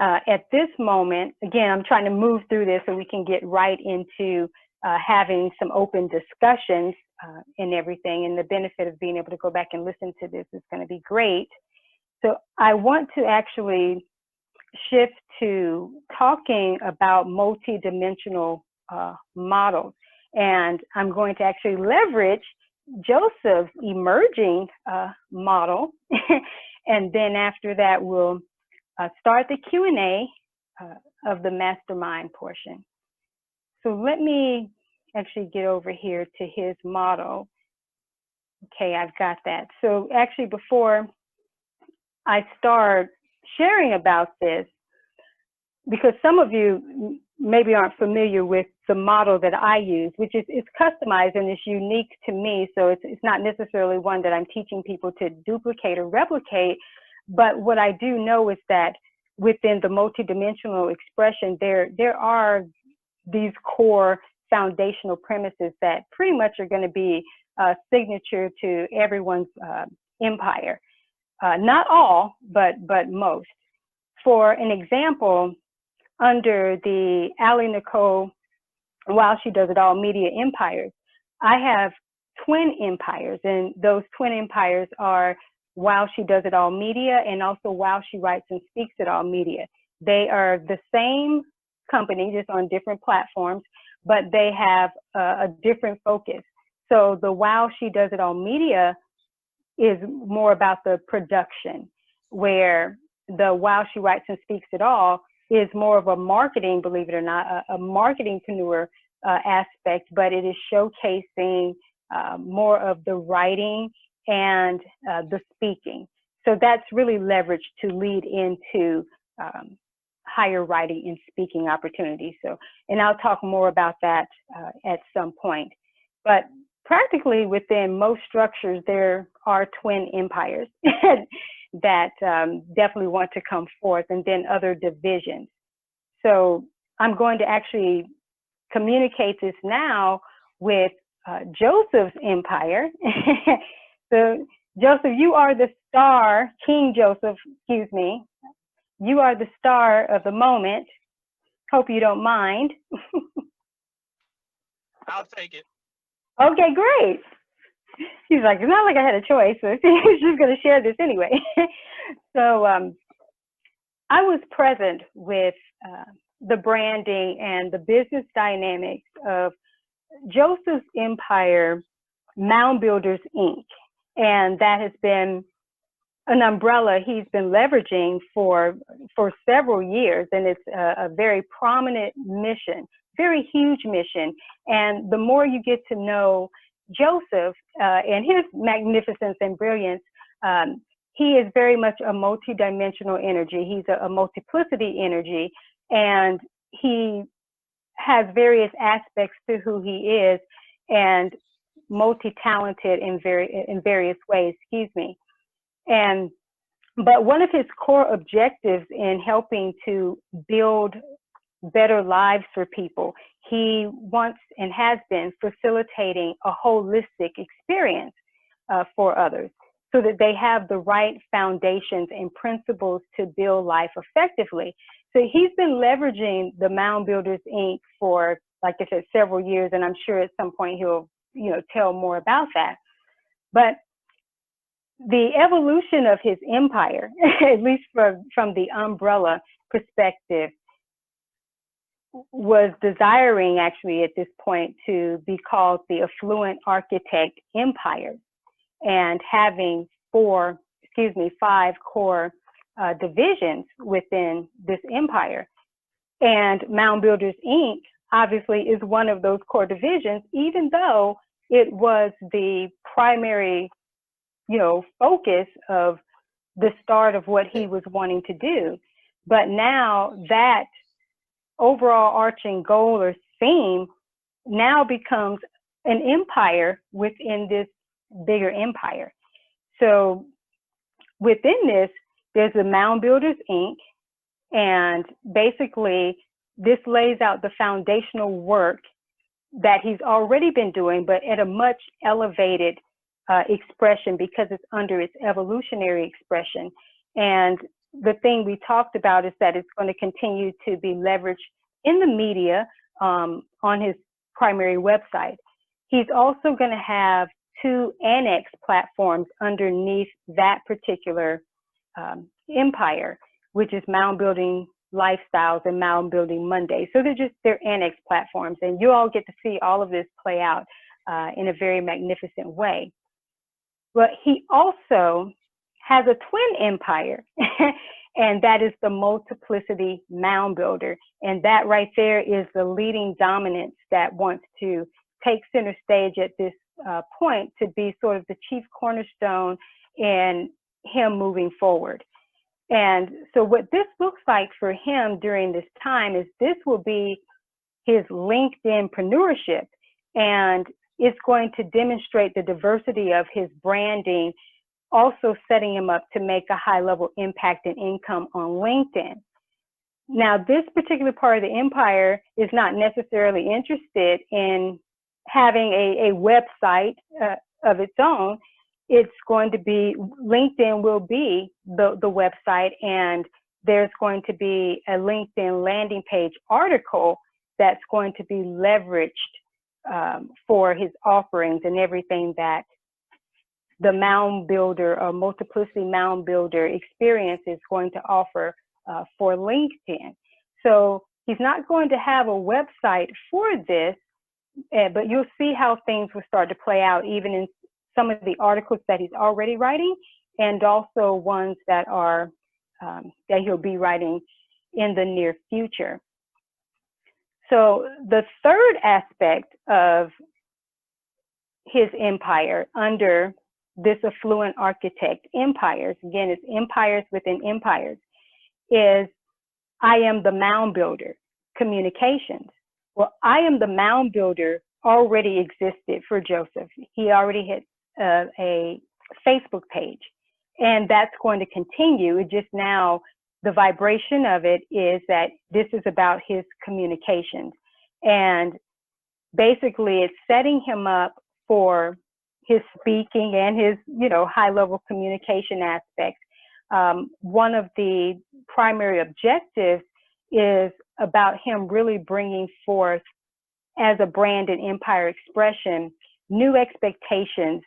At this moment, again, I'm trying to move through this so we can get right into having some open discussions and everything. And the benefit of being able to go back and listen to this is going to be great. So I want to actually shift to talking about multidimensional models. And I'm going to actually leverage Joseph's emerging model. And then after that, we'll start the Q&A of the mastermind portion. So let me actually get over here to his model. Okay, I've got that. So actually, before I start sharing about this, because some of you maybe aren't familiar with the model that I use, which is it's customized and it's unique to me. So it's not necessarily one that I'm teaching people to duplicate or replicate. But what I do know is that within the multidimensional expression, there are these core foundational premises that pretty much are going to be signature to everyone's empire. Not all, but most. For an example, under the AliNICOLE WOW, She Does It All Media Empires, I have twin empires, and those twin empires are WOW, She Does It All Media, and also WOW, She Writes and Speaks It All Media. They are the same company, just on different platforms, but they have a different focus. So the WOW, She Does It All Media is more about the production, where the WOW, She Writes and Speaks It All is more of a marketing, believe it or not, a marketingpreneur aspect, but it is showcasing more of the writing and the speaking. So that's really leveraged to lead into higher writing and speaking opportunities. So, and I'll talk more about that at some point. But practically within most structures, there are twin empires that definitely want to come forth, and then other divisions. So I'm going to actually communicate this now with Joseph's empire. So Joseph, you are the star, King Joseph, excuse me. You are the star of the moment. Hope you don't mind. I'll take it. Okay, great. He's like, it's not like I had a choice, so he's just going to share this anyway. So I was present with the branding and the business dynamics of Joseph's empire, Mound Builders, Inc. And that has been an umbrella he's been leveraging for several years. And it's a very prominent mission, very huge mission. And the more you get to know Joseph and his magnificence and brilliance, he is very much a multidimensional energy. He's a multiplicity energy, and he has various aspects to who he is, and multi-talented in various ways, excuse me. But one of his core objectives in helping to build better lives for people, he wants and has been facilitating a holistic experience for others, so that they have the right foundations and principles to build life effectively. So he's been leveraging the Mound Builders, Inc. for, like I said, several years, and I'm sure at some point he'll, tell more about that. But the evolution of his empire, at least from the umbrella perspective, was desiring actually at this point to be called the Affluent Architect Empire, and having five core divisions within this empire. And Mound Builders, Inc. obviously is one of those core divisions, even though it was the primary, focus of the start of what he was wanting to do. But now that overall arching goal or theme now becomes an empire within this bigger empire. So within this, there's the Mound Builders, Inc. And basically, this lays out the foundational work that he's already been doing, but at a much elevated expression, because it's under its evolutionary expression. And the thing we talked about is that it's going to continue to be leveraged in the media on his primary website. He's also going to have 2 annex platforms underneath that particular empire, which is Mound Building Lifestyles and Mound Building Monday. So they're annex platforms, and you all get to see all of this play out in a very magnificent way. But he also has a twin empire, and that is the Multiplicity Mound Builder. And that right there is the leading dominance that wants to take center stage at this point to be sort of the chief cornerstone in him moving forward. And so what this looks like for him during this time is this will be his LinkedInpreneurship, and it's going to demonstrate the diversity of his branding, also setting him up to make a high-level impact and income on LinkedIn. Now, this particular part of the empire is not necessarily interested in having a website of its own. It's going to be, LinkedIn will be the website, and there's going to be a LinkedIn landing page article that's going to be leveraged for his offerings and everything that the Mound Builder or Multiplicity Mound Builder experience is going to offer for LinkedIn. So he's not going to have a website for this, but you'll see how things will start to play out even in some of the articles that he's already writing, and also ones that are that he'll be writing in the near future. So the third aspect of his empire under this affluent architect empires, again, it's empires within empires, is I am the Mound Builder communications. Well, I am the Mound Builder already existed for Joseph. He already had a Facebook page, and that's going to continue. It just now, the vibration of it is that this is about his communications, and basically it's setting him up for his speaking and his, high-level communication aspects. One of the primary objectives is about him really bringing forth, as a brand and empire expression, new expectations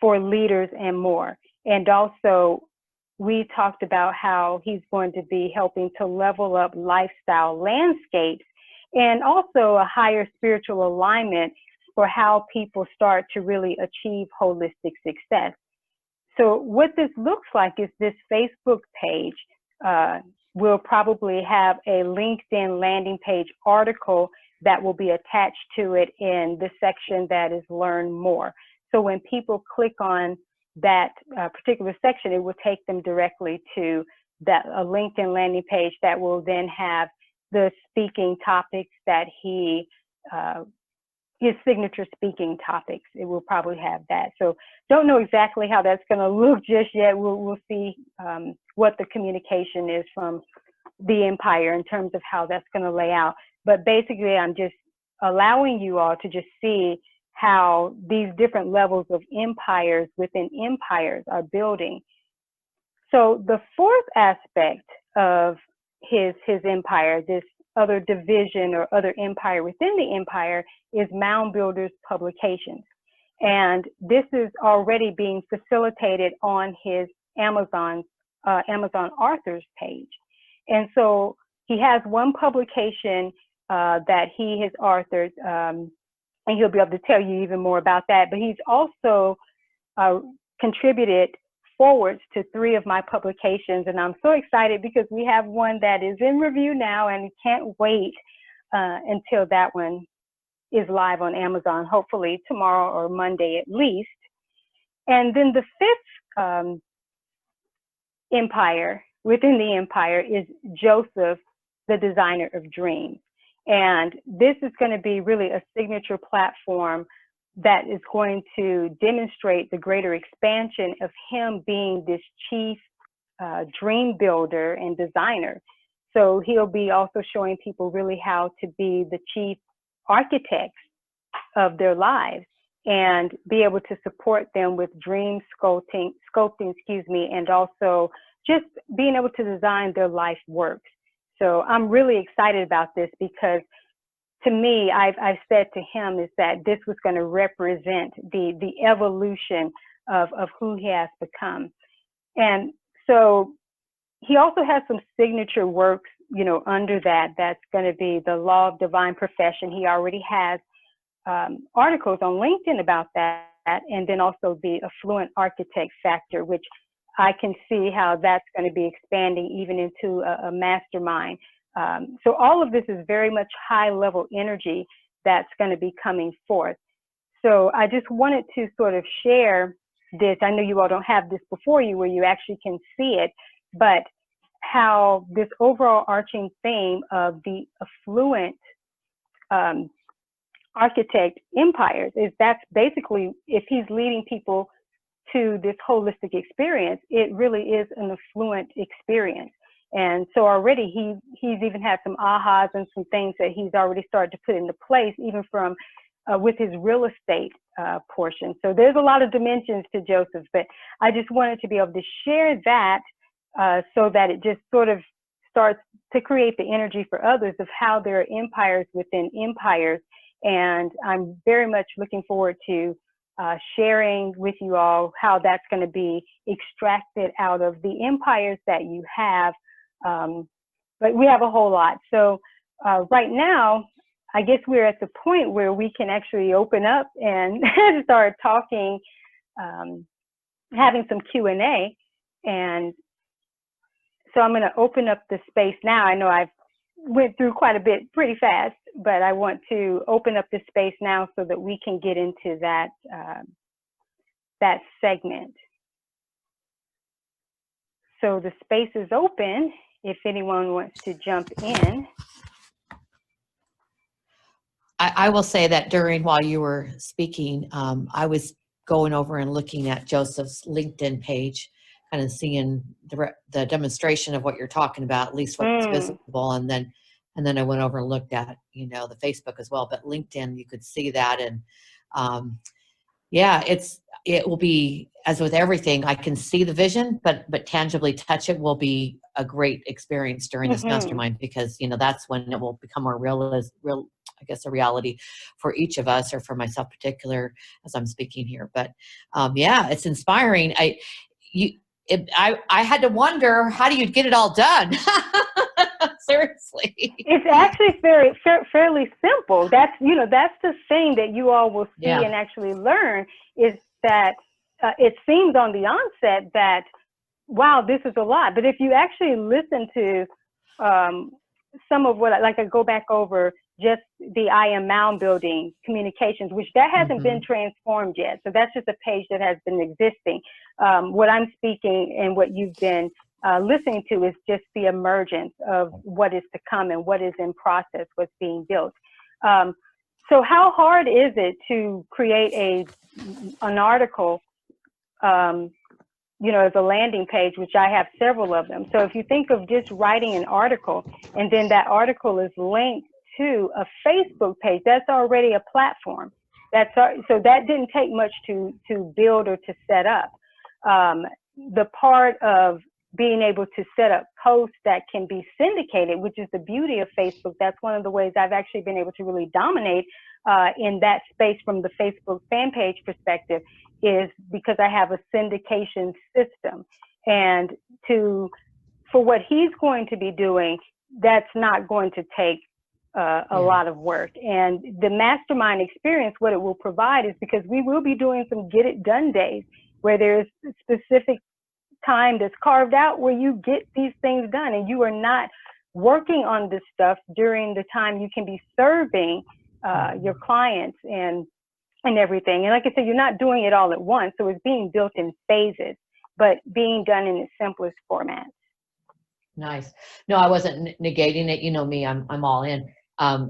for leaders and more. And also, we talked about how he's going to be helping to level up lifestyle landscapes and also a higher spiritual alignment for how people start to really achieve holistic success. So what this looks like is this Facebook page will probably have a LinkedIn landing page article that will be attached to it in the section that is Learn More. So when people click on that particular section, it will take them directly to that a LinkedIn landing page that will then have the speaking topics that he his signature speaking topics. It will probably have that. So don't know exactly how that's going to look just yet. We'll see what the communication is from the empire in terms of how that's going to lay out. But basically, I'm just allowing you all to just see how these different levels of empires within empires are building. So the fourth aspect of his empire, this other division or other empire within the empire, is Mound Builders Publications. And this is already being facilitated on his Amazon authors page. And so he has one publication that he has authored, and he'll be able to tell you even more about that. But he's also contributed forwards to 3 of my publications, and I'm so excited because we have one that is in review now, and can't wait until that one is live on Amazon, hopefully tomorrow or Monday at least. And then the 5th empire within the empire is Joseph, the Designer of Dreams. And this is going to be really a signature platform that is going to demonstrate the greater expansion of him being this chief dream builder and designer. So he'll be also showing people really how to be the chief architects of their lives and be able to support them with dream sculpting, and also just being able to design their life works. So I'm really excited about this because to me, I've said to him is that this was going to represent the evolution of who he has become. And so he also has some signature works, you know, under that. That's going to be the Law of Divine Profession. He already has articles on LinkedIn about that, and then also the Affluent Architect Factor, which I can see how that's going to be expanding even into a mastermind. So all of this is very much high-level energy that's going to be coming forth. So I just wanted to sort of share this. I know you all don't have this before you where you actually can see it, but how this overall arching theme of the affluent architect empires is that's basically, if he's leading people to this holistic experience, it really is an affluent experience. And so already he's even had some ahas and some things that he's already started to put into place, even from with his real estate portion. So there's a lot of dimensions to Joseph, but I just wanted to be able to share that so that it just sort of starts to create the energy for others of how there are empires within empires. And I'm very much looking forward to sharing with you all how that's going to be extracted out of the empires that you have. But we have a whole lot. So right now, I guess we're at the point where we can actually open up and start talking, having some Q&A. And so I'm going to open up the space now. I know I've went through quite a bit pretty fast, but I want to open up the space now so that we can get into that, that segment. So the space is open if anyone wants to jump in. I will say that while you were speaking, I was going over and looking at Joseph's LinkedIn page, kind of seeing the demonstration of what you're talking about, at least what's visible, and then I went over and looked at, you know, the Facebook as well. But LinkedIn, you could see that, and yeah, it will be, as with everything, I can see the vision, but tangibly touch it will be a great experience during this mastermind, because, you know, that's when it will become more real, I guess, a reality for each of us, or for myself particular as I'm speaking here. But yeah, it's inspiring. I had to wonder, how do you get it all done? Seriously. It's actually fairly simple. That's, you know, that's the thing that you all will see and actually learn, is that it seems on the onset that, wow, this is a lot. But if you actually listen to some of what, like I go back over just the I Am Mound Building Communications, which that hasn't been transformed yet. So that's just a page that has been existing. What I'm speaking and what you've been listening to is just the emergence of what is to come and what is in process, what's being built. So how hard is it to create an article, you know, as a landing page, which I have several of them. So if you think of just writing an article, and then that article is linked to a Facebook page, that's already a platform. So that didn't take much to build or to set up. The part of being able to set up posts that can be syndicated, which is the beauty of Facebook. That's one of the ways I've actually been able to really dominate in that space from the Facebook fan page perspective, is because I have a syndication system. And for what he's going to be doing, that's not going to take a lot of work. And the mastermind experience, what it will provide is, because we will be doing some get it done days where there's specific time that's carved out where you get these things done, and you are not working on this stuff during the time you can be serving your clients and everything. And like I said, you're not doing it all at once. So it's being built in phases, but being done in its simplest format. Nice. No, I wasn't negating it. You know me, I'm all in.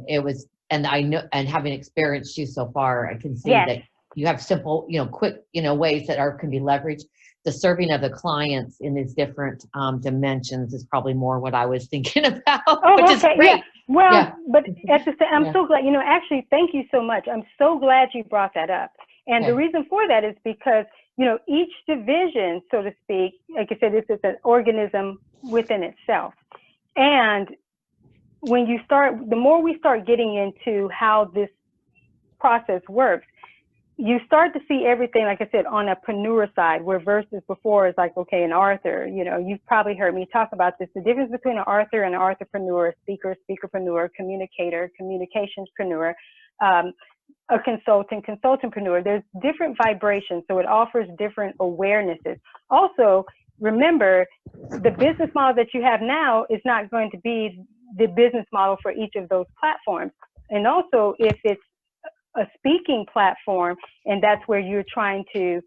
It was, and I know, and having experienced you so far, I can see that you have simple, you know, quick, you know, ways that can be leveraged. The serving of the clients in these different dimensions is probably more what I was thinking about, which is great. Yeah. Well, but at the same, I'm so glad, you know, actually, thank you so much. I'm so glad you brought that up. And the reason for that is because you know, each division, so to speak, like I said, this is an organism within itself. And when you start, the more we start getting into how this process works, you start to see everything, like I said, on a preneur side, where versus before is like, okay, an author, you know, you've probably heard me talk about this, the difference between an author and an authorpreneur, a speaker, speakerpreneur, communicator, communicationspreneur, a consultant, consultantpreneur. There's different vibrations, so it offers different awarenesses. Also, remember, the business model that you have now is not going to be the business model for each of those platforms. And also, if it's a speaking platform, and that's where you're trying to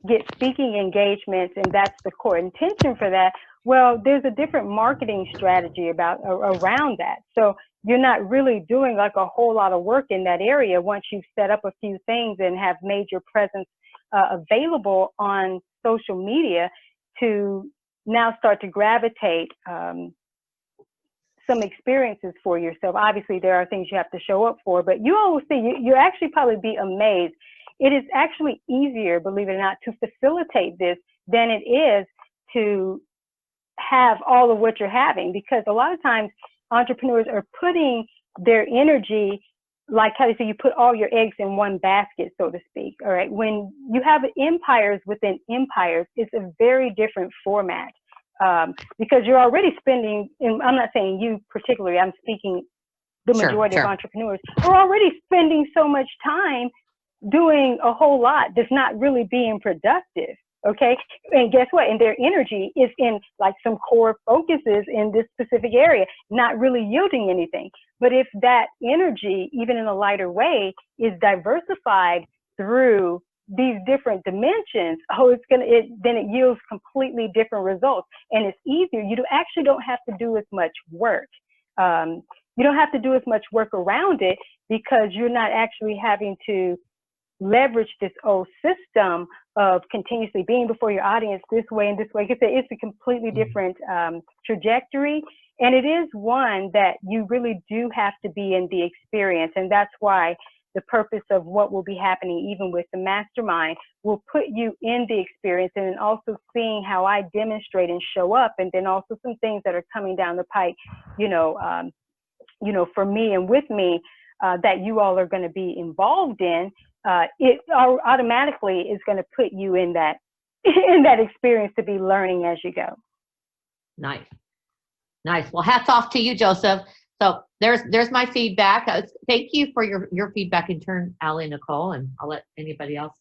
get speaking engagements, and that's the core intention for that, well, there's a different marketing strategy around that. So you're not really doing like a whole lot of work in that area once you've set up a few things and have made your presence available on social media to now start to gravitate some experiences for yourself. Obviously, there are things you have to show up for, but you always see, you actually probably be amazed. It is actually easier, believe it or not, to facilitate this than it is to have all of what you're having, because a lot of times entrepreneurs are putting their energy, like how they say, you put all your eggs in one basket, so to speak. All right. When you have empires within empires, it's a very different format. Because you're already spending, and I'm not saying you particularly, I'm speaking the majority of entrepreneurs, are already spending so much time doing a whole lot that's not really being productive. Okay. And guess what? And their energy is in like some core focuses in this specific area, not really yielding anything. But if that energy, even in a lighter way, is diversified through these different dimensions, then it yields completely different results. And it's easier. You actually don't have to do as much work. You don't have to do as much work around it, because you're not actually having to leverage this old system of continuously being before your audience this way and this way. Like I said, it's a completely different trajectory. And it is one that you really do have to be in the experience. And that's why the purpose of what will be happening, even with the mastermind, will put you in the experience, and then also seeing how I demonstrate and show up, and then also some things that are coming down the pike, for me and with me, that you all are going to be involved in. It automatically is going to put you in that experience to be learning as you go. Nice. Well, hats off to you, Joseph. So there's my feedback. Thank you for your feedback in turn, AliNICOLE, and I'll let anybody else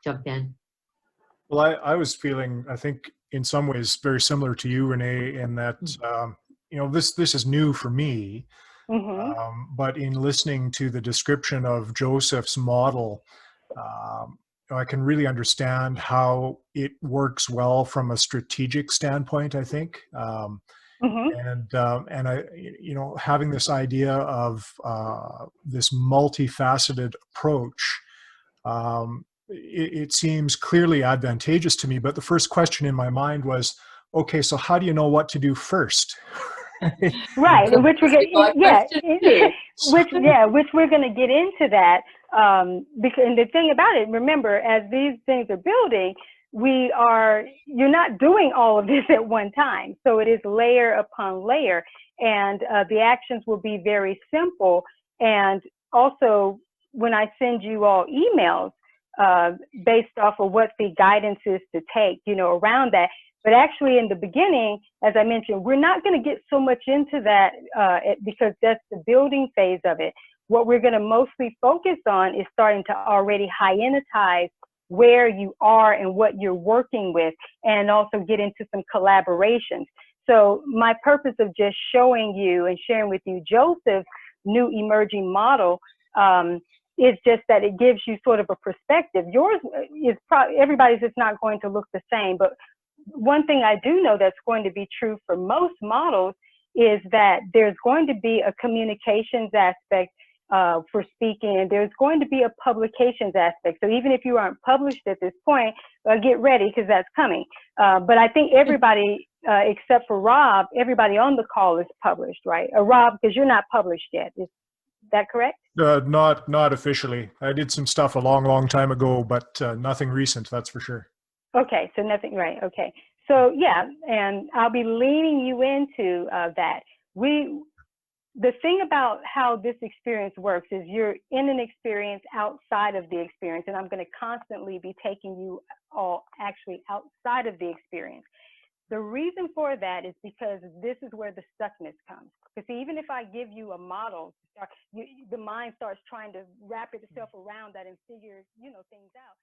jump in. Well, I was feeling, I think, in some ways very similar to you, Renee, in that this is new for me. Mm-hmm. But in listening to the description of Joseph's model, I can really understand how it works well from a strategic standpoint, I think. Mm-hmm. And I, having this idea of this multifaceted approach, it seems clearly advantageous to me. But the first question in my mind was, okay, so how do you know what to do first? Right, which we're which we're going to get into that. Because, and the thing about it, remember, as these things are building, you're not doing all of this at one time. So it is layer upon layer, and the actions will be very simple. And also, when I send you all emails based off of what the guidance is to take, around that. But actually, in the beginning, as I mentioned, we're not going to get so much into that because that's the building phase of it. What we're going to mostly focus on is starting to already hygienize where you are and what you're working with, and also get into some collaborations. So my purpose of just showing you and sharing with you Joseph's new emerging model is just that it gives you sort of a perspective. Yours is probably, everybody's just not going to look the same, but one thing I do know that's going to be true for most models is that there's going to be a communications aspect for speaking, and there's going to be a publications aspect. So even if you aren't published at this point, get ready, because that's coming. But I think everybody, except for Rob, everybody on the call is published, right? Rob, because you're not published yet. Is that correct? Not officially. I did some stuff a long time ago, but nothing recent, that's for sure. Okay, so nothing, right, okay. So yeah, and I'll be leaning you into that. The thing about how this experience works is you're in an experience outside of the experience, and I'm going to constantly be taking you all actually outside of the experience. The reason for that is because this is where the stuckness comes. Because even if I give you a model, the mind starts trying to wrap itself around that and figure, things out.